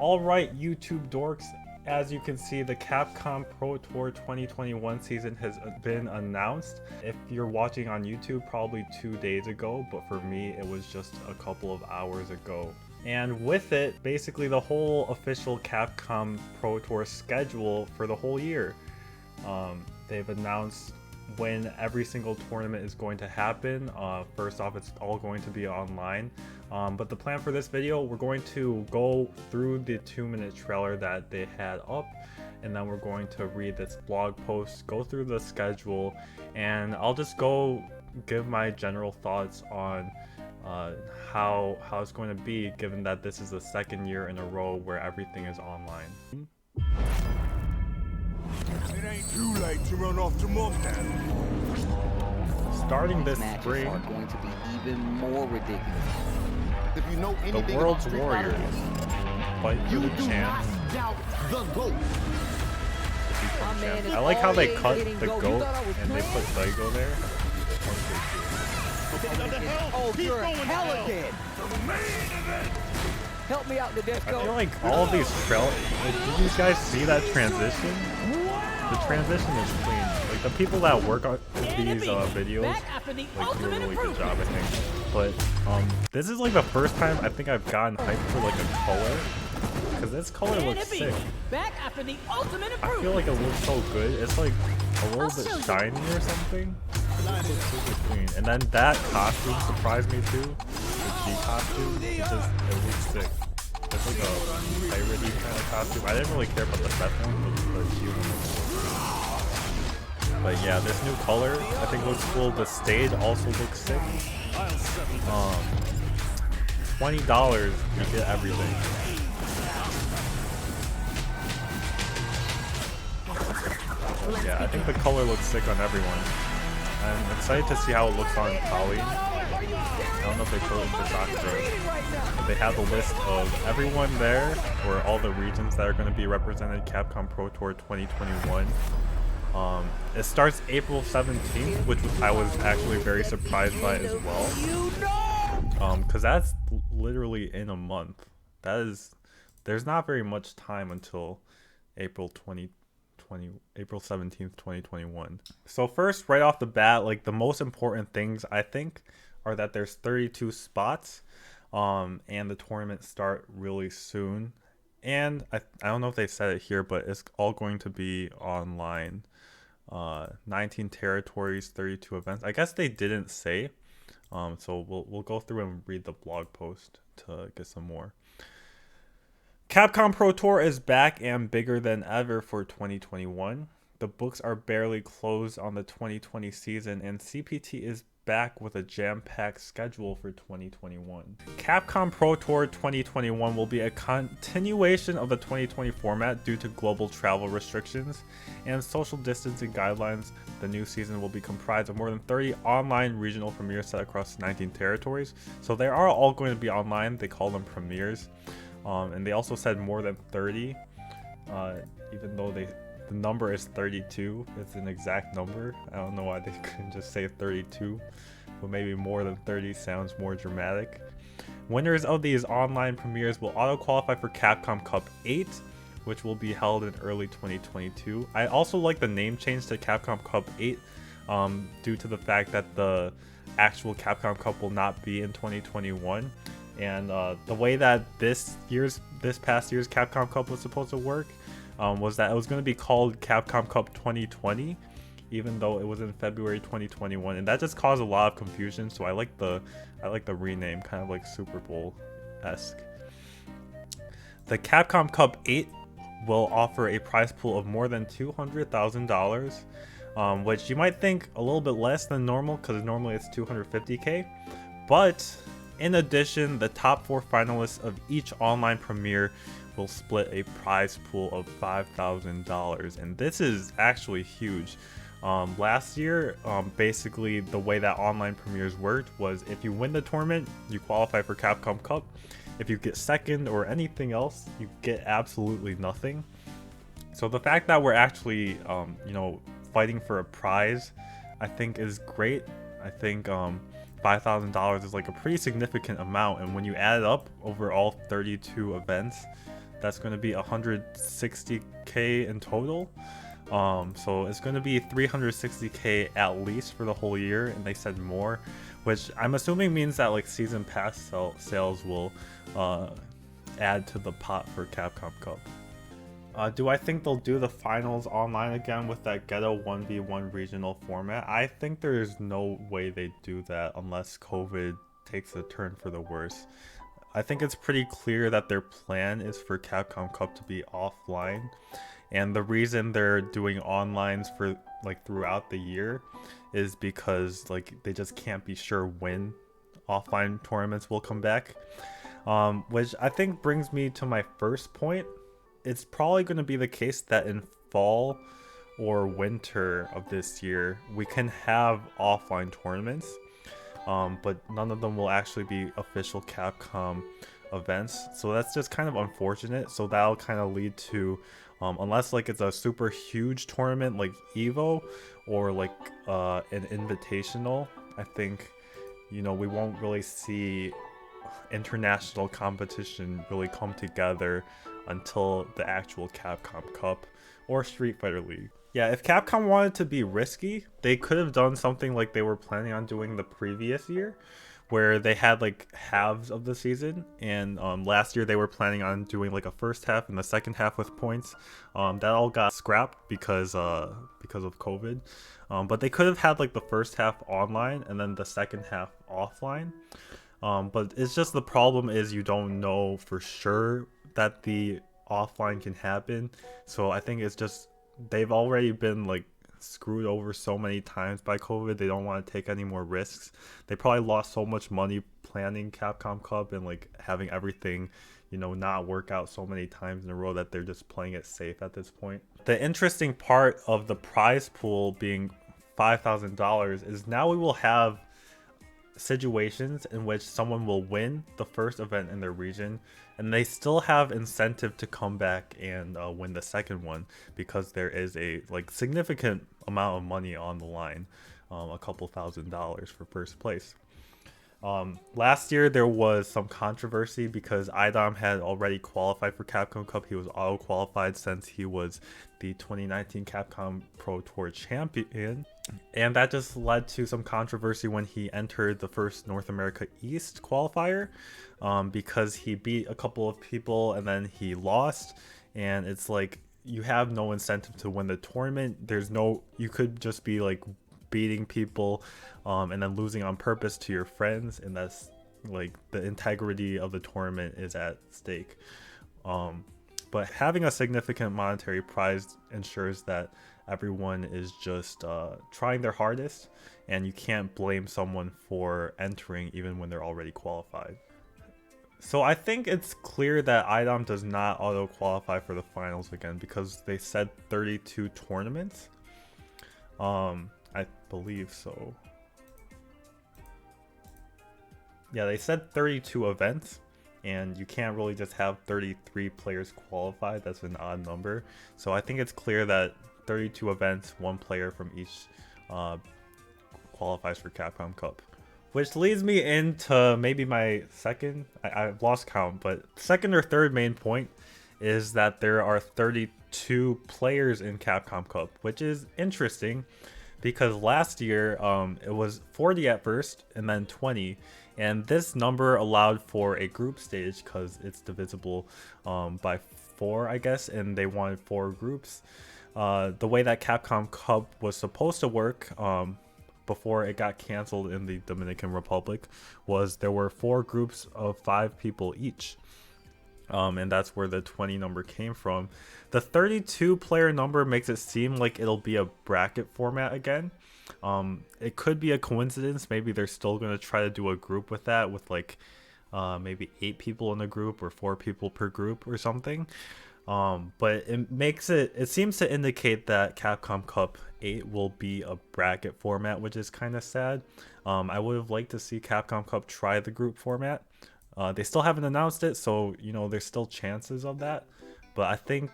Alright, YouTube dorks, as you can see, the Capcom Pro Tour 2021 season has been announced. If you're watching on YouTube, probably 2 days ago, but for me, it was just a couple of hours ago. And with it, basically the whole official Capcom Pro Tour schedule for the whole year. They've announced when every single tournament is going to happen. First off, it's all going to be online. But the plan for this video, we're going to go through the 2-minute trailer that they had up, and then we're going to read this blog post, go through the schedule, and I'll just go give my general thoughts on how it's going to be, given that this is the second year in a row where everything is online. It ain't too late to run off to Mom now. Starting this Matches spring, are going to be even more ridiculous. If you know anything the World's about Warriors fight for the chance doubt the GOAT. to become man champ. is I like how they always cut getting the goat. You goat thought I was and they put Daigo there. Oh, you're hella dead. Help me out, the death I goat. feel like all of these did you guys see that transition? The transition is clean. Like the people that work on these videos like do a really good job, I think. But this is like the first time I think I've gotten hyped for like a color, because this color looks sick. Back after the ultimate I improvement. feel like it looks so good. It's like a little bit shiny or something. It looks super clean. And then that costume surprised me too. The G costume. It looks sick. It's like a pirate-y kind of costume. I didn't really care about the Seth one, but the G one looks cool. But yeah, this new color I think looks cool. The stage also looks sick. $20, you get everything. But yeah, I think the color looks sick on everyone. I'm excited to see how it looks on Colleen. I don't know if they showed it for Sakura, but they have the list of everyone there, or all the regions that are going to be represented Capcom Pro Tour 2021. It starts April 17th, which I was actually very surprised by as well. Because that's literally in a month. There's not very much time until April 17th, 2021. So first, right off the bat, like the most important things I think are that there's 32 spots, and the tournaments start really soon. And I don't know if they said it here, but it's all going to be online. 19 territories, 32 events. I guess they didn't say. So we'll go through and read the blog post to get some more. Capcom Pro Tour is back and bigger than ever for 2021. The books are barely closed on the 2020 season, and CPT is back with a jam-packed schedule for 2021. Capcom Pro Tour 2021 will be a continuation of the 2020 format due to global travel restrictions and social distancing guidelines. The new season will be comprised of more than 30 online regional premieres set across 19 territories. So they are all going to be online. They call them premieres. And they also said more than 30, even though the number is 32. It's an exact number. I don't know why they couldn't just say 32, but maybe more than 30 sounds more dramatic. Winners of these online premieres will auto-qualify for Capcom Cup VIII, which will be held in early 2022. I also like the name change to Capcom Cup VIII, due to the fact that the actual Capcom Cup will not be in 2021. And the way that this past year's Capcom Cup was supposed to work was that it was going to be called Capcom Cup 2020, even though it was in February 2021, and that just caused a lot of confusion. So I like the rename, kind of like Super Bowl-esque. The Capcom Cup VIII will offer a prize pool of more than $200,000, which you might think a little bit less than normal, because normally it's $250K, but in addition, the top 4 finalists of each online premiere will split a prize pool of $5,000, and this is actually huge. Last year, basically the way that online premieres worked was if you win the tournament, you qualify for Capcom Cup. If you get second or anything else, you get absolutely nothing. So the fact that we're actually, fighting for a prize, I think is great. I think $5,000 is like a pretty significant amount, and when you add it up over all 32 events, That's going to be 160k in total. So it's going to be 360k at least for the whole year, and they said more, which I'm assuming means that like season pass sales will add to the pot for Capcom Cup. Do I think they'll do the finals online again with that ghetto 1v1 regional format? I think there's no way they do that unless COVID takes a turn for the worse. I think it's pretty clear that their plan is for Capcom Cup to be offline, and the reason they're doing onlines for like throughout the year is because like they just can't be sure when offline tournaments will come back, which I think brings me to my first point. It's probably going to be the case that in fall or winter of this year we can have offline tournaments, but none of them will actually be official Capcom events, so that's just kind of unfortunate. So that'll kind of lead to unless like it's a super huge tournament like Evo or like an invitational, I think, you know, we won't really see international competition really come together until the actual Capcom Cup or Street Fighter League. Yeah, if Capcom wanted to be risky, they could have done something like they were planning on doing the previous year, where they had like halves of the season, and last year they were planning on doing like a first half and the second half with points. That all got scrapped because of COVID, but they could have had like the first half online and then the second half offline. But it's just the problem is you don't know for sure that the offline can happen. So I think it's just they've already been like screwed over so many times by COVID. They don't want to take any more risks. They probably lost so much money planning Capcom Cup and like having everything, you know, not work out so many times in a row that they're just playing it safe at this point. The interesting part of the prize pool being $5,000 is now we will have situations in which someone will win the first event in their region and they still have incentive to come back and win the second one, because there is a like significant amount of money on the line, a couple $1,000s for first place. Last year there was some controversy because Idom had already qualified for Capcom Cup. He was auto qualified since he was the 2019 Capcom Pro Tour champion, and that just led to some controversy when he entered the first North America East qualifier, because he beat a couple of people and then he lost, and it's like you have no incentive to win the tournament. You could just be like beating people and then losing on purpose to your friends, and that's like the integrity of the tournament is at stake. But having a significant monetary prize ensures that everyone is just trying their hardest, and you can't blame someone for entering even when they're already qualified. So I think it's clear that IDOM does not auto qualify for the finals again, because they said 32 tournaments. I believe so. Yeah, they said 32 events, and you can't really just have 33 players qualified. That's an odd number. So I think it's clear that 32 events, one player from each qualifies for Capcom Cup. Which leads me into maybe my second, I've lost count, but second or third main point is that there are 32 players in Capcom Cup, which is interesting. Because last year it was 40 at first and then 20, and this number allowed for a group stage because it's divisible by 4, I guess, and they wanted 4 groups. The way that Capcom Cup was supposed to work before it got canceled in the Dominican Republic was there were 4 groups of 5 people each. And that's where the 20 number came from. The 32 player number makes it seem like it'll be a bracket format again. It could be a coincidence. Maybe they're still going to try to do a group with that, with like maybe 8 people in a group or 4 people per group or something. But it seems to indicate that Capcom Cup VIII will be a bracket format, which is kind of sad. I would have liked to see Capcom Cup try the group format. They still haven't announced it, so you know there's still chances of that. But I think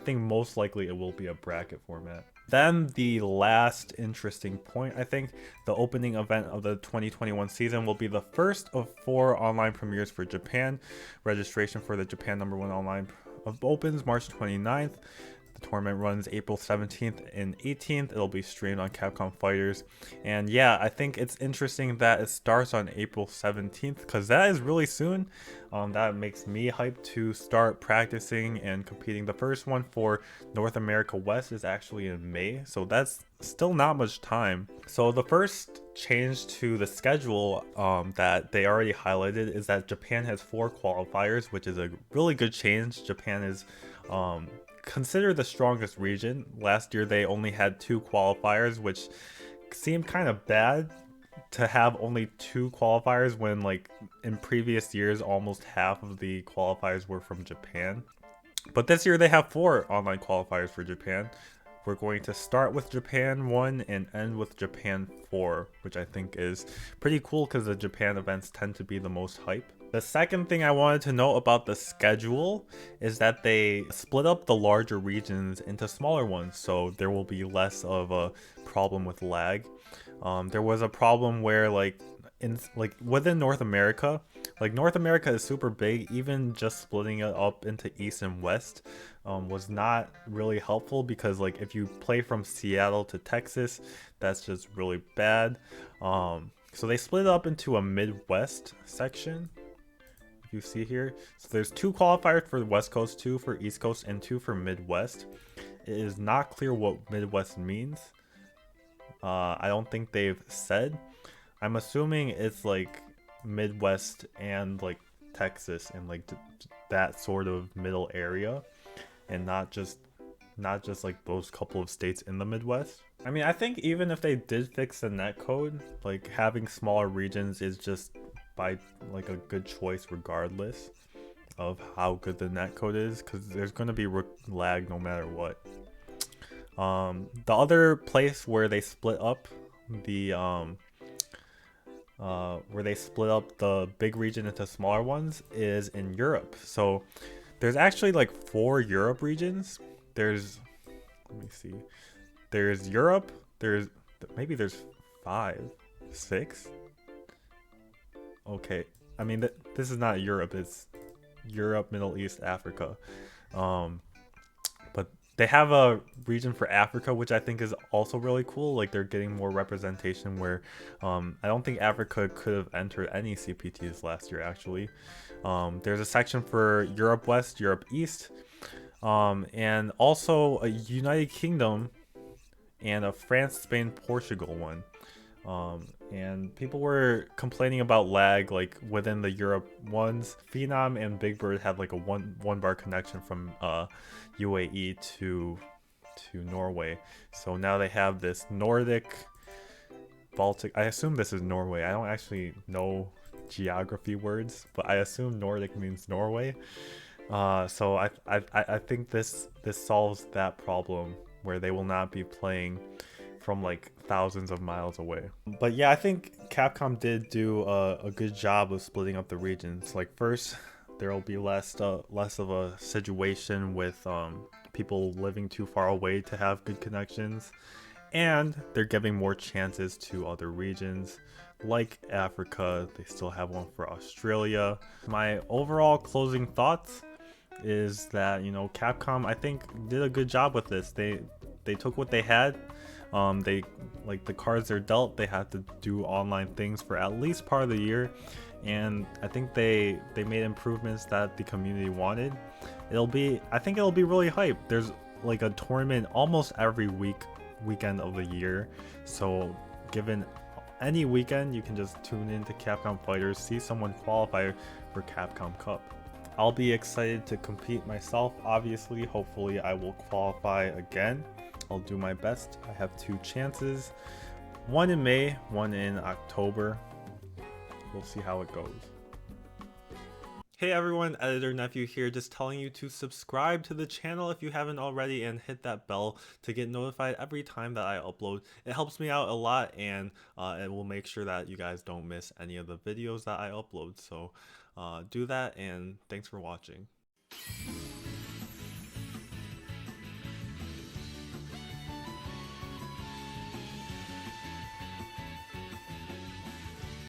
most likely it will be a bracket format. Then the last interesting point, I think, the opening event of the 2021 season will be the first of 4 online premieres for Japan. Registration for the Japan #1 online opens March 29th. The tournament runs April 17th and 18th. It'll be streamed on Capcom Fighters. And yeah, I think it's interesting that it starts on April 17th because that is really soon. That makes me hyped to start practicing and competing. The first one for North America West is actually in May, so that's still not much time. So the first change to the schedule that they already highlighted is that Japan has 4 qualifiers, which is a really good change. Japan is considered the strongest region. Last year they only had 2 qualifiers, which seemed kind of bad to have only 2 qualifiers when like in previous years almost half of the qualifiers were from Japan. But this year they have 4 online qualifiers for Japan. We're going to start with Japan 1 and end with Japan 4, which I think is pretty cool because the Japan events tend to be the most hype. The second thing I wanted to note about the schedule is that they split up the larger regions into smaller ones, so there will be less of a problem with lag. There was a problem where within North America, like North America is super big, even just splitting it up into East and West was not really helpful because like if you play from Seattle to Texas, that's just really bad. So they split it up into a Midwest section. You see here, so there's 2 qualifiers for the West Coast, 2 for East Coast, and 2 for Midwest. It is not clear what Midwest means. I don't think they've said. I'm assuming it's like Midwest and like Texas and like that sort of middle area, and not just like those couple of states in the Midwest. I mean, I think even if they did fix the netcode, like having smaller regions is just by like a good choice regardless of how good the netcode is, because there's going to be lag no matter what. The other place where they split up the big region into smaller ones is in Europe. So there's actually like 4 Europe regions. Let me see. There's Europe. There's 5, 6. Okay, I mean this is not Europe. It's Europe, Middle East, Africa. But they have a region for Africa, which I think is also really cool. Like they're getting more representation where I don't think Africa could have entered any CPTs last year actually. There's a section for Europe West, Europe East, and also a United Kingdom and a France, Spain, Portugal one. And people were complaining about lag like within the Europe ones. Phenom and Big Bird had like a one bar connection from UAE to Norway. So now they have this Nordic Baltic. I assume this is Norway. I don't actually know geography words, but I assume Nordic means Norway. So I think this solves that problem where they will not be playing from like thousands of miles away. But yeah, I think Capcom did do a good job of splitting up the regions. Like first, there will be less of a situation with people living too far away to have good connections, and they're giving more chances to other regions like Africa. They still have one for Australia. My overall closing thoughts is that, you know, Capcom I think did a good job with this. They took what they had. They like the cards they're dealt. They had to do online things for at least part of the year, and I think they made improvements that the community wanted. I think it'll be really hype. There's like a tournament almost every weekend of the year, so given any weekend you can just tune into Capcom Fighters, see someone qualify for Capcom Cup. I'll be excited to compete myself, obviously. Hopefully I will qualify again. I'll do my best. I have 2 chances, one in May, one in October. We'll see how it goes. Hey everyone, Editor Nephew here, just telling you to subscribe to the channel if you haven't already and hit that bell to get notified every time that I upload. It helps me out a lot, and it will make sure that you guys don't miss any of the videos that I upload. So do that, and thanks for watching.